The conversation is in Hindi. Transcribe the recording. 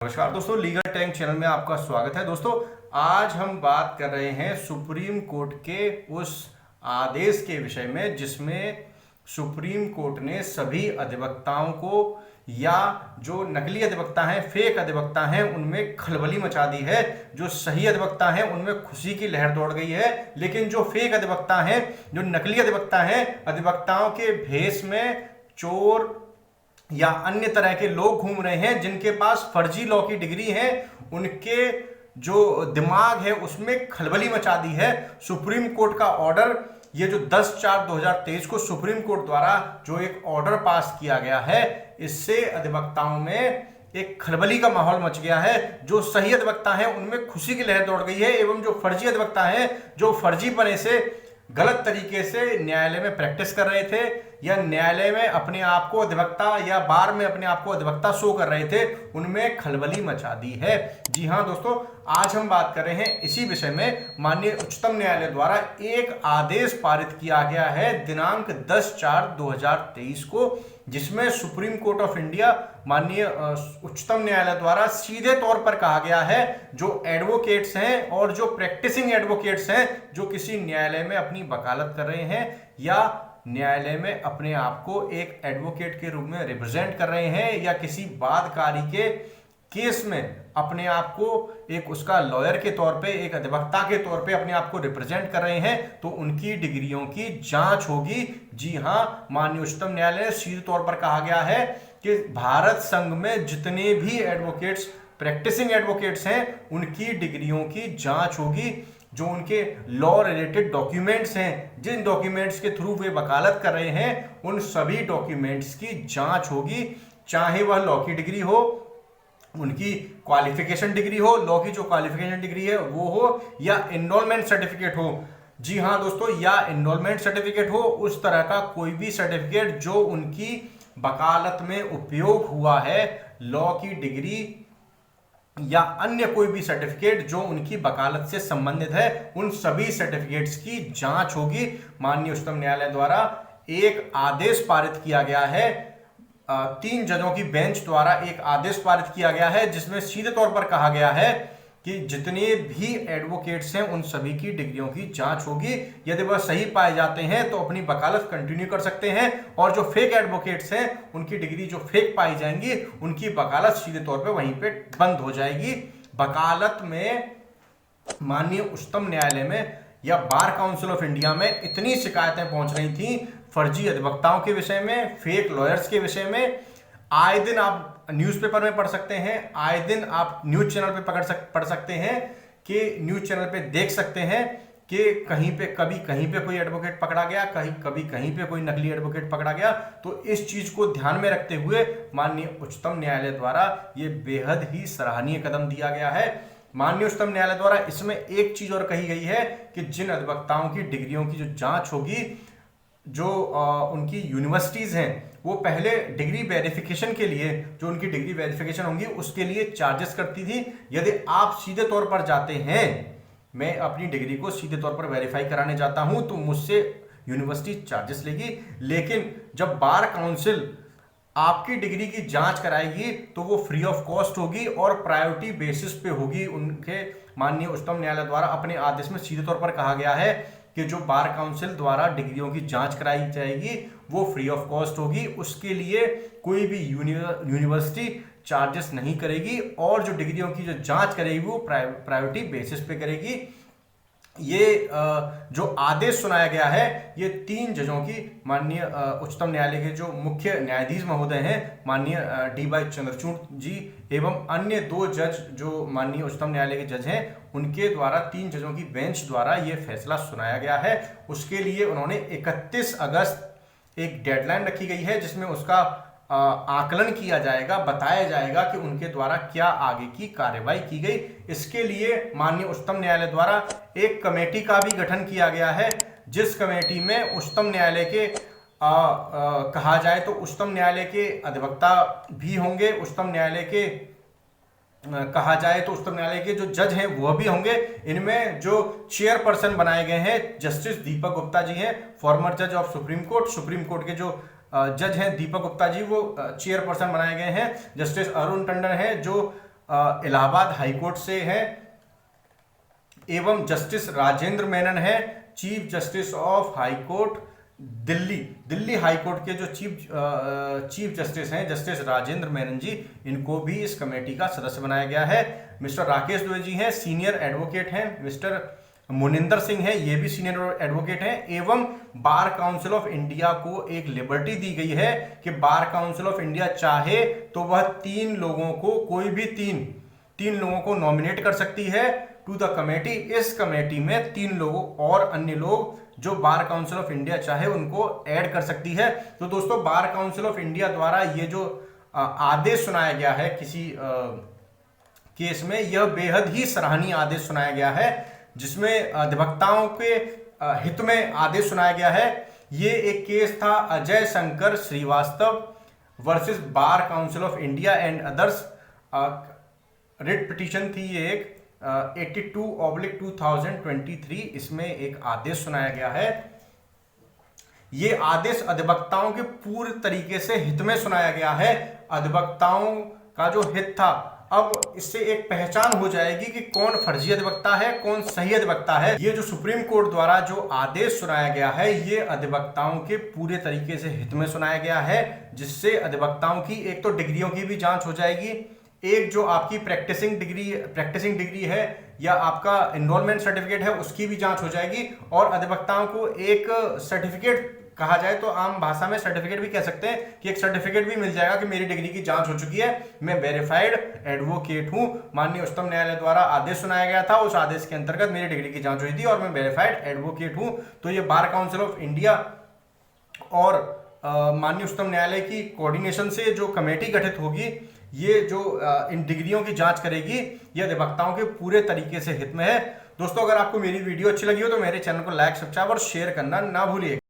नमस्कार दोस्तों, लीगल टैंक चैनल में आपका स्वागत है। दोस्तों, आज हम बात कर रहे हैं सुप्रीम कोर्ट के उस आदेश के विषय में जिसमें सुप्रीम कोर्ट ने सभी अधिवक्ताओं को या जो नकली अधिवक्ता हैं, फेक अधिवक्ता हैं, उनमें खलबली मचा दी है। जो सही अधिवक्ता हैं उनमें खुशी की लहर दौड़ गई है, लेकिन जो फेक अधिवक्ता हैं, जो नकली अधिवक्ता हैं, अधिवक्ताओं के भेष में चोर या अन्य तरह के लोग घूम रहे हैं जिनके पास फर्जी लॉ की डिग्री है, उनके जो दिमाग है उसमें खलबली मचा दी है। सुप्रीम कोर्ट का ऑर्डर, ये जो 10/4/2023 को सुप्रीम कोर्ट द्वारा जो एक ऑर्डर पास किया गया है, इससे अधिवक्ताओं में एक खलबली का माहौल मच गया है। जो सही अधिवक्ता हैं उनमें खुशी की लहर दौड़ गई है, एवं जो फर्जी अधिवक्ता हैं, जो फर्जीपने से गलत तरीके से न्यायालय में प्रैक्टिस कर रहे थे या न्यायालय में अपने आप को अधिवक्ता या बार में अपने आप को अधिवक्ता शो कर रहे थे, उनमें खलबली मचा दी है। जी हां दोस्तों, आज हम बात कर रहे हैं इसी विषय में। माननीय उच्चतम न्यायालय द्वारा एक आदेश पारित किया गया है दिनांक 10/4/2023 को, जिसमें सुप्रीम कोर्ट ऑफ इंडिया माननीय उच्चतम न्यायालय द्वारा सीधे तौर पर कहा गया है जो एडवोकेट्स हैं और जो प्रैक्टिसिंग एडवोकेट्स हैं, जो किसी न्यायालय में अपनी वकालत कर रहे हैं या न्यायालय में अपने आप को एक एडवोकेट के रूप में रिप्रेजेंट कर रहे हैं या किसी वादकारी के केस में अपने आप को एक उसका लॉयर के तौर पे, एक अधिवक्ता के तौर पे अपने आप को रिप्रेजेंट कर रहे हैं, तो उनकी डिग्रियों की जांच होगी। जी हां, माननीय उच्चतम न्यायालय ने सीधे तौर पर कहा गया है कि भारत संघ में जितने भी एडवोकेट्स, प्रैक्टिसिंग एडवोकेट्स हैं, उनकी डिग्रियों की जांच होगी। जो उनके लॉ रिलेटेड डॉक्यूमेंट्स हैं, जिन डॉक्यूमेंट्स के थ्रू वे वकालत कर रहे हैं, उन सभी डॉक्यूमेंट्स की जांच होगी। चाहे वह लॉ की डिग्री हो, उनकी क्वालिफिकेशन डिग्री हो, लॉ की जो क्वालिफिकेशन डिग्री है वो हो, या एनरोलमेंट सर्टिफिकेट हो। जी हां दोस्तों, या एनरोलमेंट सर्टिफिकेट हो, उस तरह का कोई भी सर्टिफिकेट जो उनकी वकालत में उपयोग हुआ है, लॉ की डिग्री या अन्य कोई भी सर्टिफिकेट जो उनकी वकालत से संबंधित है, उन सभी सर्टिफिकेट्स की जांच होगी। माननीय उच्चतम न्यायालय द्वारा एक आदेश पारित किया गया है, 3 जजों की बेंच द्वारा एक आदेश पारित किया गया है, जिसमें सीधे तौर पर कहा गया है कि जितने भी एडवोकेट्स हैं उन सभी की डिग्रियों की जांच होगी। यदि वह सही पाए जाते हैं तो अपनी वकालत कंटिन्यू कर सकते हैं, और जो फेक एडवोकेट्स हैं उनकी डिग्री जो फेक पाई जाएंगी, उनकी वकालत सीधे तौर पे वहीं पे बंद हो जाएगी। वकालत में माननीय उच्चतम न्यायालय में या बार काउंसिल ऑफ इंडिया में इतनी शिकायतें पहुंच रही थी फर्जी अधिवक्ताओं के विषय में, फेक लॉयर्स के विषय में। आए दिन आप न्यूज़पेपर में पढ़ सकते हैं, आए दिन आप न्यूज चैनल पे पढ़ सकते हैं कि न्यूज चैनल पे देख सकते हैं कि कहीं पे कभी कहीं पे कोई एडवोकेट पकड़ा गया, कभी कहीं पे कोई नकली एडवोकेट पकड़ा गया। तो इस चीज को ध्यान में रखते हुए माननीय उच्चतम न्यायालय द्वारा ये बेहद ही सराहनीय कदम दिया गया है। माननीय उच्चतम न्यायालय द्वारा इसमें एक चीज और कही गई है कि जिन अधिवक्ताओं की डिग्रियों की जो जांच होगी, जो उनकी यूनिवर्सिटीज़ हैं, वो पहले डिग्री वेरिफिकेशन के लिए, जो उनकी डिग्री वेरिफिकेशन होंगी उसके लिए चार्जेस करती थी। यदि आप सीधे तौर पर जाते हैं, मैं अपनी डिग्री को सीधे तौर पर वेरीफाई कराने जाता हूं, तो मुझसे यूनिवर्सिटी चार्जेस लेगी। लेकिन जब बार काउंसिल आपकी डिग्री की जांच कराएगी तो वो फ्री ऑफ कॉस्ट होगी और प्रायोरिटी बेसिस पे होगी। उनके माननीय उच्चतम न्यायालय द्वारा अपने आदेश में सीधे तौर पर कहा गया है कि जो बार काउंसिल द्वारा डिग्रियों की जांच कराई जाएगी वो फ्री ऑफ कॉस्ट होगी। उसके लिए कोई भी यूनिवर्सिटी चार्जेस नहीं करेगी, और जो डिग्रियों की जो जांच करेगी वो प्रायोरिटी बेसिस पे करेगी। ये जो आदेश सुनाया गया है, ये 3 जजों की माननीय उच्चतम न्यायालय के जो मुख्य न्यायाधीश महोदय हैं, माननीय D. चंद्रचूड़ जी एवं अन्य 2 जज जो माननीय उच्चतम न्यायालय के जज हैं, उनके द्वारा 3 जजों की बेंच द्वारा ये फैसला सुनाया गया है। उसके लिए उन्होंने 31 अगस्त एक डेडलाइन रखी गई है, जिसमें उसका आकलन किया जाएगा, बताया जाएगा कि उनके द्वारा क्या आगे की कार्यवाही की गई। इसके लिए माननीय उच्चतम न्यायालय द्वारा एक कमेटी का भी गठन किया गया है, जिस कमेटी में उच्चतम न्यायालय के कहा जाए तो उच्चतम न्यायालय के अधिवक्ता भी होंगे, उच्चतम न्यायालय के कहा जाए तो उच्चतम न्यायालय के जो जज हैं वह भी होंगे। इनमें जो चेयरपर्सन बनाए गए हैं दीपक गुप्ता जी हैं, फॉर्मर जज ऑफ सुप्रीम कोर्ट के जो जज हैं दीपक गुप्ता जी, वो चेयरपर्सन बनाए गए हैं। जस्टिस अरुण टंडन है जो इलाहाबाद हाईकोर्ट से हैं, एवं जस्टिस राजेंद्र मेनन है chief justice of high court Delhi high court के जो चीफ जस्टिस हैं जस्टिस राजेंद्र मेनन जी, इनको भी इस कमेटी का सदस्य बनाया गया है। मिस्टर राकेश द्विवेदी हैं सीनियर एडवोकेट हैं, मिस्टर मुनिंदर सिंह है ये भी सीनियर एडवोकेट हैं, एवं बार काउंसिल ऑफ इंडिया को एक लिबर्टी दी गई है कि बार काउंसिल ऑफ इंडिया चाहे तो वह तीन लोगों को, कोई भी तीन लोगों को नॉमिनेट कर सकती है टू द कमेटी। इस कमेटी में 3 लोगों और अन्य लोग जो बार काउंसिल ऑफ इंडिया चाहे उनको ऐड कर सकती है। तो दोस्तों बार काउंसिल ऑफ इंडिया द्वारा ये जो आदेश सुनाया गया है किसी केस में, यह बेहद ही सराहनीय आदेश सुनाया गया है, जिसमें अधिवक्ताओं के हित में आदेश सुनाया गया है। ये एक केस था Ajay Shankar Srivastava versus bar council of India and others, writ petition थी ये एक 82/2023, इसमें एक आदेश सुनाया गया है। ये आदेश अधिवक्ताओं के पूर्ण तरीके से हित में सुनाया गया है। अधिवक्ताओं का जो हित था, अब इससे एक पहचान हो जाएगी कि कौन फर्जी अधिवक्ता है, कौन सही अधिवक्ता है। ये जो सुप्रीम कोर्ट द्वारा जो आदेश सुनाया गया है, ये अधिवक्ताओं के पूरे तरीके से हित में सुनाया गया है, जिससे अधिवक्ताओं की एक तो डिग्रियों की भी जांच हो जाएगी, एक जो आपकी प्रैक्टिसिंग डिग्री है या आपका एनरोलमेंट सर्टिफिकेट है उसकी भी जांच हो जाएगी, और अधिवक्ताओं को एक सर्टिफिकेट, कहा जाए तो आम भाषा में सर्टिफिकेट भी कह सकते हैं, कि एक सर्टिफिकेट भी मिल जाएगा कि मेरी डिग्री की जांच हो चुकी है, मैं वेरीफाइड एडवोकेट हूं। माननीय उच्चतम न्यायालय द्वारा आदेश सुनाया गया था, उस आदेश के अंतर्गत मेरी डिग्री की जांच हुई थी और मैं वेरीफाइड एडवोकेट हूं। तो ये बार काउंसिल ऑफ इंडिया और माननीय उच्चतम न्यायालय की कोऑर्डिनेशन से जो कमेटी गठित होगी, ये जो इन डिग्रियों की जांच करेगी, ये अधिवक्ताओं के पूरे तरीके से हित में है। दोस्तों अगर आपको मेरी वीडियो अच्छी लगी हो तो मेरे चैनल को लाइक, सब्सक्राइब और शेयर करना ना भूलिए।